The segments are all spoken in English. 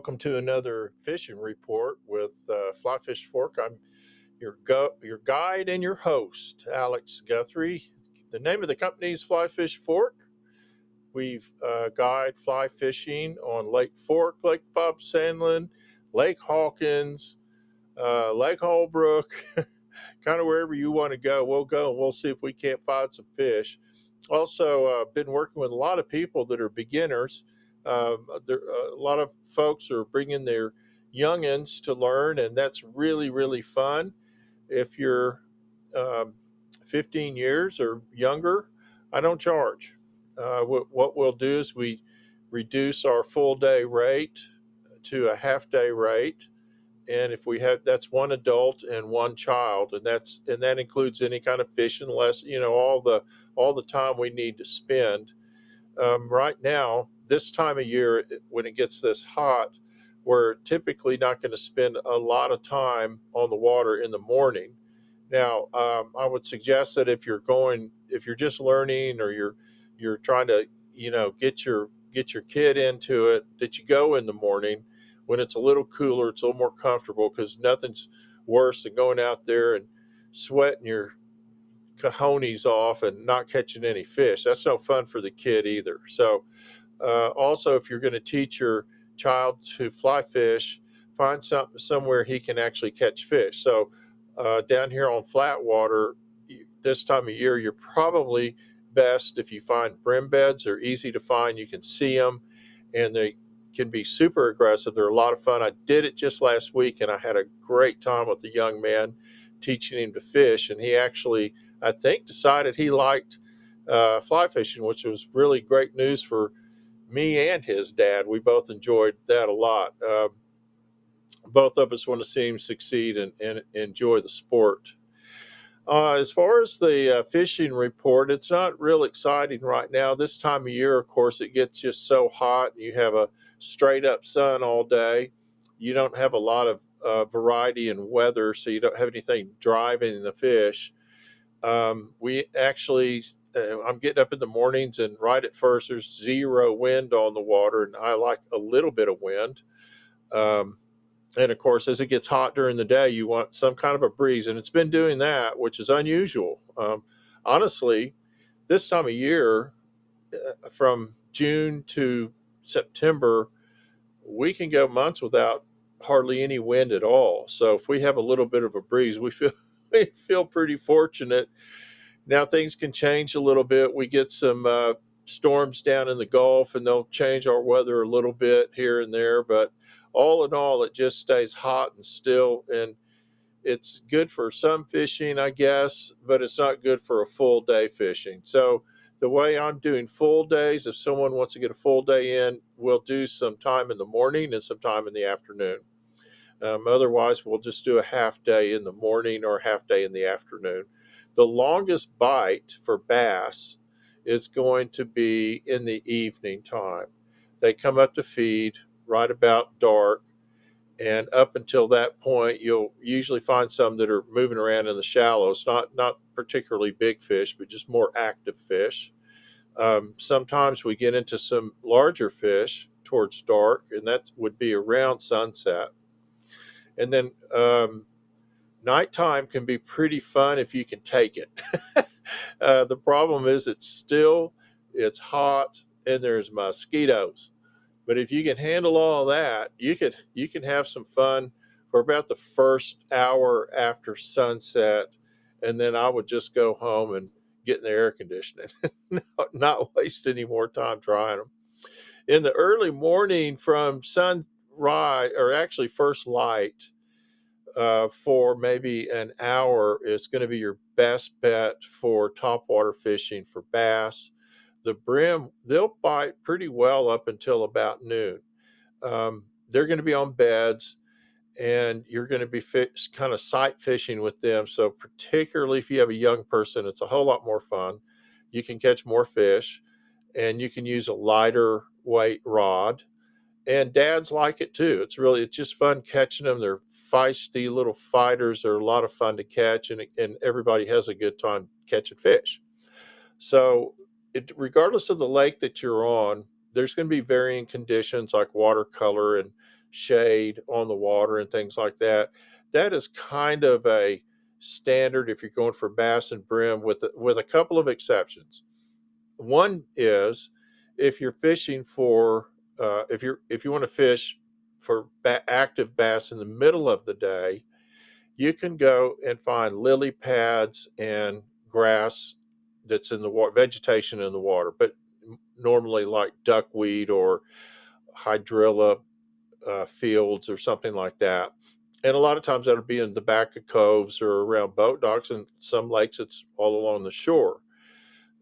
welcome to another fishing report with Fly Fish Fork. I'm your guide and your host, Alex Guthrie. The name of the company is Fly Fish Fork. We've guide fly fishing on Lake Fork, Lake Bob Sandlin, Lake Hawkins, Lake Holbrook, kind of wherever you want to go. We'll go and we'll see if we can't find some fish. Also, been working with a lot of people that are beginners. A lot of folks are bringing their youngins to learn, and that's really, really fun. If you're um, 15 years or younger, I don't charge. What we'll do is we reduce our full day rate to a half day rate, and if we have, that's one adult and one child, and that includes any kind of fishing lesson, all the time we need to spend. Right now, this time of year, when it gets this hot, we're typically not going to spend a lot of time on the water in the morning. Now, I would suggest that if you're just learning, or you're trying to, get your kid into it, that you go in the morning when it's a little cooler, it's a little more comfortable, because nothing's worse than going out there and sweating your cojones off and not catching any fish. That's no fun for the kid either. So, also, if you're going to teach your child to fly fish, find somewhere he can actually catch fish. So, down here on flat water, this time of year, you're probably best if you find brim beds. They're easy to find. You can see them, and they can be super aggressive. They're a lot of fun. I did it just last week, and I had a great time with the young man teaching him to fish. And he actually, I think, decided he liked fly fishing, which was really great news for me and his dad. We both enjoyed that a lot. Both of us want to see him succeed and enjoy the sport. As far as the fishing report, it's not real exciting right now. This time of year, of course, it gets just so hot. You have a straight up sun all day. You don't have a lot of variety in weather, so you don't have anything driving the fish. We actually, I'm getting up in the mornings, and right at first, there's zero wind on the water, and I like a little bit of wind. Um, and of course, as it gets hot during the day, you want some kind of a breeze, and it's been doing that, which is unusual. Honestly, this time of year, from June to September, we can go months without hardly any wind at all. So if we have a little bit of a breeze, we feel we feel pretty fortunate. Now things can change a little bit. We get some storms down in the Gulf, and they'll change our weather a little bit here and there. But all in all, it just stays hot and still, and it's good for some fishing, I guess, but it's not good for a full day fishing. So the way I'm doing full days, if someone wants to get a full day in, we'll do some time in the morning and some time in the afternoon. Otherwise, we'll just do a half day in the morning or a half day in the afternoon. The longest bite for bass is going to be in the evening time. They come up to feed right about dark, and up until that point, you'll usually find some that are moving around in the shallows, not particularly big fish, but just more active fish. Sometimes we get into some larger fish towards dark, and that would be around sunset. And then nighttime can be pretty fun if you can take it. The problem is it's hot, and there's mosquitoes. But if you can handle all that, you can have some fun for about the first hour after sunset, and then I would just go home and get in the air conditioning, not waste any more time trying them. In the early morning from sunrise, or actually first light, for maybe an hour, is going to be your best bet for topwater fishing for bass. The brim, they'll bite pretty well up until about noon. They're going to be on beds, and you're going to be kind of sight fishing with them. So, particularly if you have a young person, it's a whole lot more fun. You can catch more fish, and you can use a lighter weight rod, and dads like it too. It's just fun catching them. They're feisty little fighters. They're a lot of fun to catch, and everybody has a good time catching fish. So, regardless of the lake that you're on, there's going to be varying conditions like watercolor and shade on the water and things like that. That is kind of a standard if you're going for bass and brim, with a couple of exceptions. One is if you're fishing for if you want to fish for active bass in the middle of the day, you can go and find lily pads and grass that's in the water, vegetation in the water, but normally like duckweed or hydrilla fields or something like that. And a lot of times that'll be in the back of coves or around boat docks, and some lakes it's all along the shore.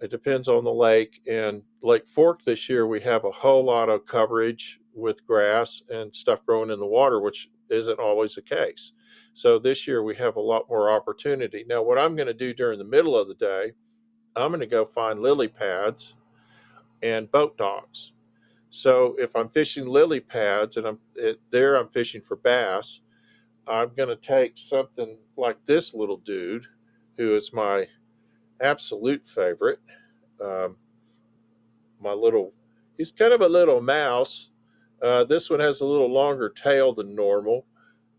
It depends on the lake. And Lake Fork this year, we have a whole lot of coverage with grass and stuff growing in the water, which isn't always the case. So this year we have a lot more opportunity. Now, what I'm going to do during the middle of the day, I'm going to go find lily pads and boat docks. So if I'm fishing lily pads and I'm fishing for bass, I'm going to take something like this little dude, who is my absolute favorite. Um, my little, he's kind of a little mouse. This one has a little longer tail than normal.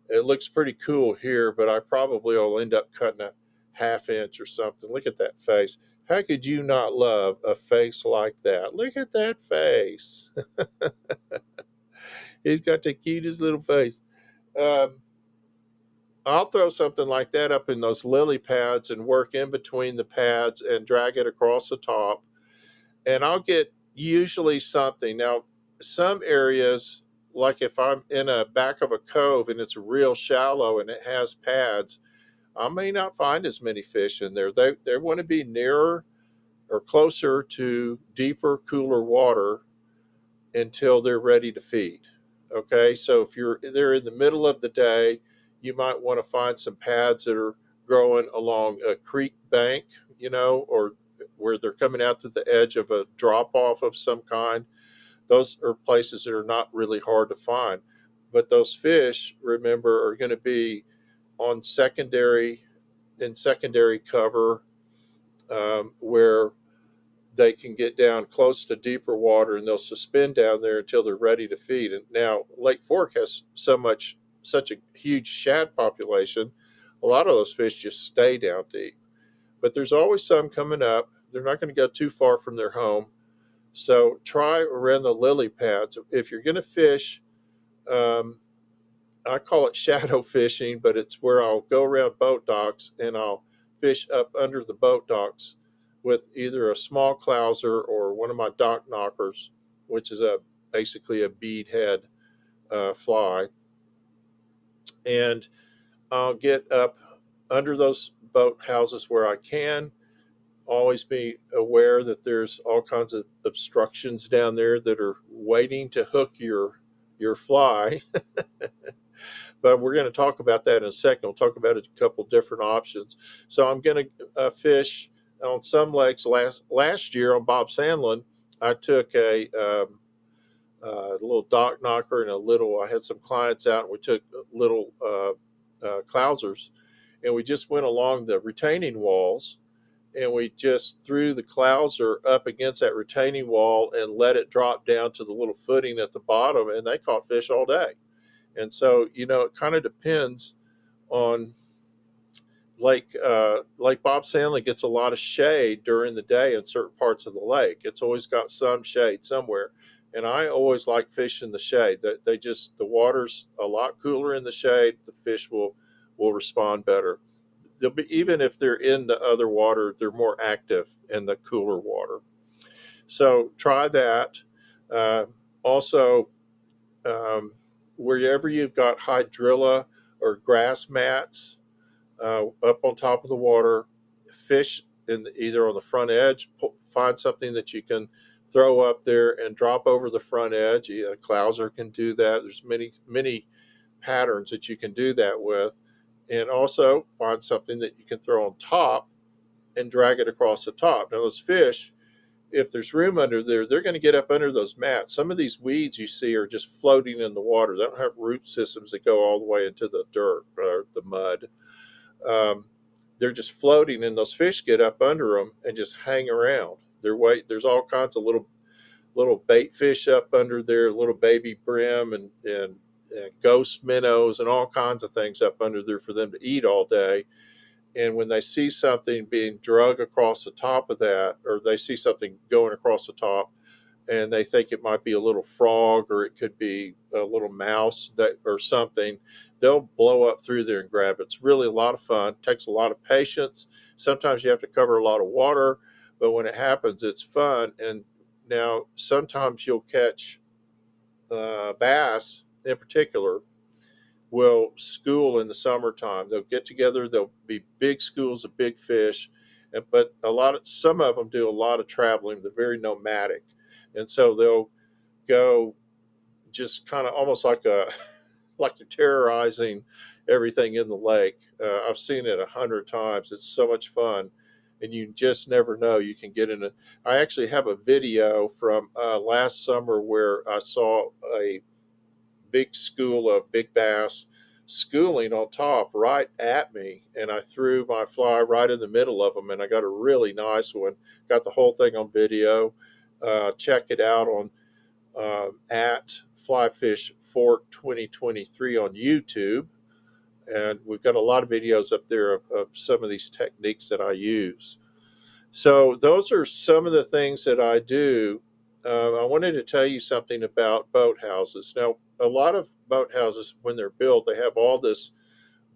It looks pretty cool here, but I probably will end up cutting a half inch or something. Look at that face. How could you not love a face like that? Look at that face. He's got the cutest little face. Um, I'll throw something like that up in those lily pads and work in between the pads and drag it across the top. And I'll get usually something. Now, some areas, like if I'm in a back of a cove and it's real shallow and it has pads, I may not find as many fish in there. They want to be nearer or closer to deeper, cooler water until they're ready to feed. Okay, so if you're there in the middle of the day, you might want to find some pads that are growing along a creek bank, or where they're coming out to the edge of a drop off of some kind. Those are places that are not really hard to find. But those fish, remember, are going to be on secondary cover, where they can get down close to deeper water, and they'll suspend down there until they're ready to feed. And now Lake Fork has such a huge shad population. A lot of those fish just stay down deep, but there's always some coming up. They're not going to go too far from their home. So try around the lily pads. If you're going to fish, um, I call it shadow fishing, but it's where I'll go around boat docks and I'll fish up under the boat docks with either a small clouser or one of my dock knockers, which is basically a bead head fly. And I'll get up under those boat houses where I can. Always be aware that there's all kinds of obstructions down there that are waiting to hook your fly. But we're going to talk about that in a second. We'll talk about a couple different options. So I'm going to fish on some lakes. Last year on Bob Sandlin, I took a little dock knocker and I had some clients out, and we took little clousers, and we just went along the retaining walls, and we just threw the clouser up against that retaining wall and let it drop down to the little footing at the bottom, and they caught fish all day. And so, it kind of depends on Lake Bob Sandlin gets a lot of shade during the day in certain parts of the lake. It's always got some shade somewhere. And I always like fish in the shade. The water's a lot cooler in the shade. The fish will respond better. They'll be, even if they're in the other water, they're more active in the cooler water. So try that. Also, um, wherever you've got hydrilla or grass mats up on top of the water, fish either on the front edge, find something that you can throw up there and drop over the front edge. A clouser can do that. There's many patterns that you can do that with. And also find something that you can throw on top and drag it across the top. Now, those fish, if there's room under there, they're going to get up under those mats. Some of these weeds you see are just floating in the water. They don't have root systems that go all the way into the dirt or the mud. Um, they're just floating, and those fish get up under them and just hang around. There's all kinds of little bait fish up under there, little baby brim and ghost minnows and all kinds of things up under there for them to eat all day. And when they see something being drug across the top of that, or they see something going across the top, and they think it might be a little frog or it could be a little mouse that or something, they'll blow up through there and grab it. It's really a lot of fun. It takes a lot of patience. Sometimes you have to cover a lot of water, but when it happens, it's fun. And now sometimes you'll catch bass in particular will school in the summertime. They'll get together. There'll be big schools of big fish, but some of them do a lot of traveling. They're very nomadic, and so they'll go just kind of almost like a like they're terrorizing everything in the lake. I've seen it 100 times. It's so much fun, and you just never know. You can get in a. I actually have a video from last summer where I saw a big school of big bass schooling on top right at me, and I threw my fly right in the middle of them, and I got a really nice one. Got the whole thing on video. Check it out on at Flyfish Fork 2023 on YouTube, and we've got a lot of videos up there of some of these techniques that I use. So those are some of the things that I do. I wanted to tell you something about boat houses. Now, a lot of boat houses, when they're built, they have all this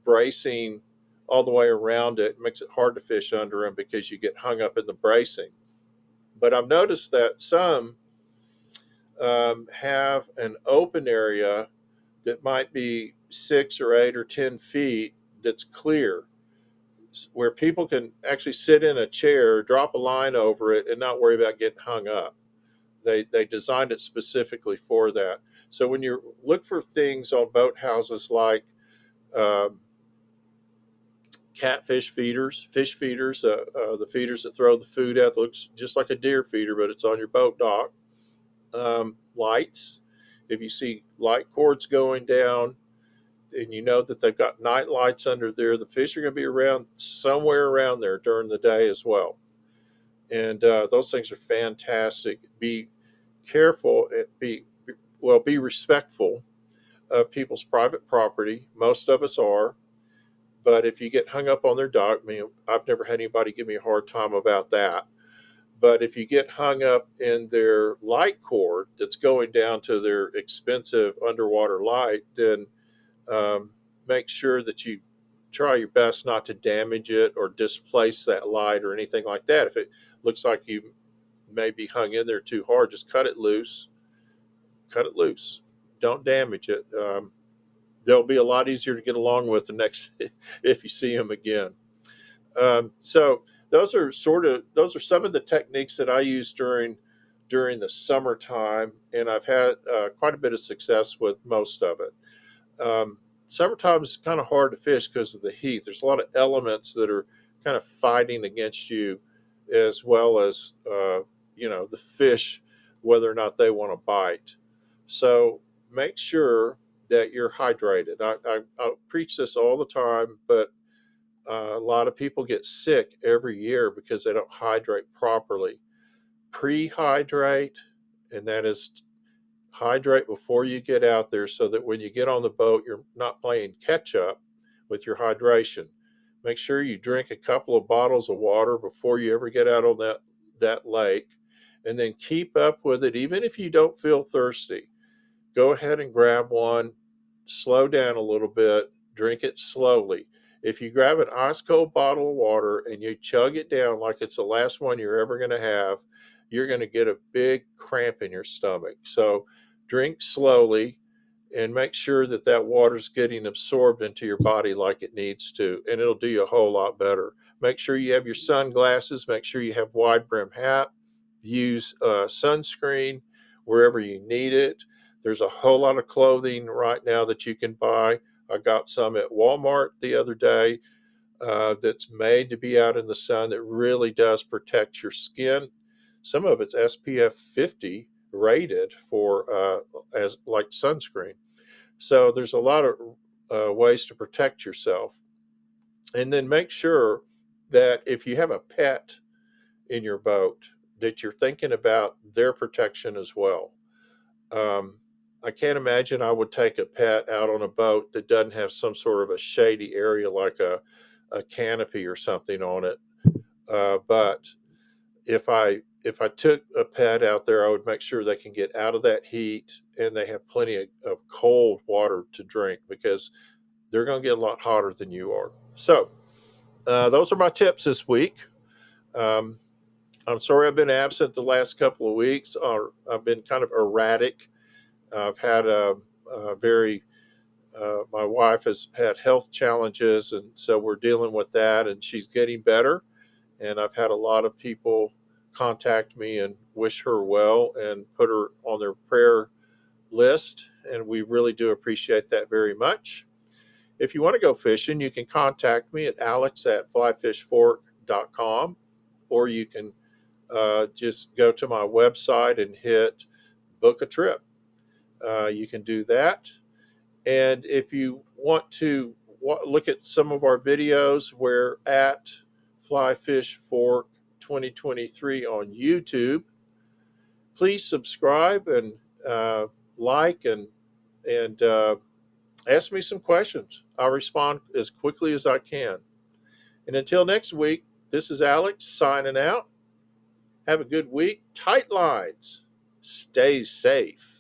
bracing all the way around it. It makes it hard to fish under them because you get hung up in the bracing. But I've noticed that some have an open area that might be 6 or 8 or 10 feet that's clear, where people can actually sit in a chair, drop a line over it, and not worry about getting hung up. They designed it specifically for that. So when you look for things on boat houses like um, catfish feeders, fish feeders, the feeders that throw the food out, looks just like a deer feeder, but it's on your boat dock. Lights, if you see light cords going down, and you know that they've got night lights under there, the fish are going to be around somewhere around there during the day as well. And those things are fantastic. Be careful. Be respectful of people's private property. Most of us are, but if you get hung up on their dock, I mean, I've never had anybody give me a hard time about that. But if you get hung up in their light cord that's going down to their expensive underwater light, then um, make sure that you try your best not to damage it or displace that light or anything like that. If it looks like you may be hung in there too hard, just cut it loose. Cut it loose. Don't damage it. They'll be a lot easier to get along with the next if you see them again. So those are some of the techniques that I use during the summertime, and I've had quite a bit of success with most of it. Summertime is kind of hard to fish because of the heat. There's a lot of elements that are kind of fighting against you, as well as the fish, whether or not they want to bite. So make sure that you're hydrated. I preach this all the time, but a lot of people get sick every year because they don't hydrate properly. Pre-hydrate, and that is hydrate before you get out there so that when you get on the boat, you're not playing catch up with your hydration. Make sure you drink a couple of bottles of water before you ever get out on that lake, and then keep up with it even if you don't feel thirsty. Go ahead and grab one, slow down a little bit, drink it slowly. If you grab an ice cold bottle of water and you chug it down like it's the last one you're ever going to have, you're going to get a big cramp in your stomach. So drink slowly and make sure that that water's getting absorbed into your body like it needs to, and it'll do you a whole lot better. Make sure you have your sunglasses, make sure you have wide brim hat, use sunscreen wherever you need it. There's a whole lot of clothing right now that you can buy. I got some at Walmart the other day that's made to be out in the sun that really does protect your skin. Some of it's SPF 50 rated for as like sunscreen. So there's a lot of ways to protect yourself. And then make sure that if you have a pet in your boat, that you're thinking about their protection as well. Um, I can't imagine I would take a pet out on a boat that doesn't have some sort of a shady area like a canopy or something on it. But if I took a pet out there, I would make sure they can get out of that heat and they have plenty of cold water to drink, because they're going to get a lot hotter than you are. So those are my tips this week. Um, I'm sorry I've been absent the last couple of weeks. I've been kind of erratic. I've had a very my wife has had health challenges, and so we're dealing with that, and she's getting better. And I've had a lot of people contact me and wish her well and put her on their prayer list, and we really do appreciate that very much. If you want to go fishing, you can contact me at alex@flyfishfork.com, or you can just go to my website and hit book a trip. You can do that. And if you want to look at some of our videos, we're at Fly Fish Fork 2023 on YouTube. Please subscribe and uh, like and ask me some questions. I'll respond as quickly as I can. And until next week, this is Alex signing out. Have a good week. Tight lines. Stay safe.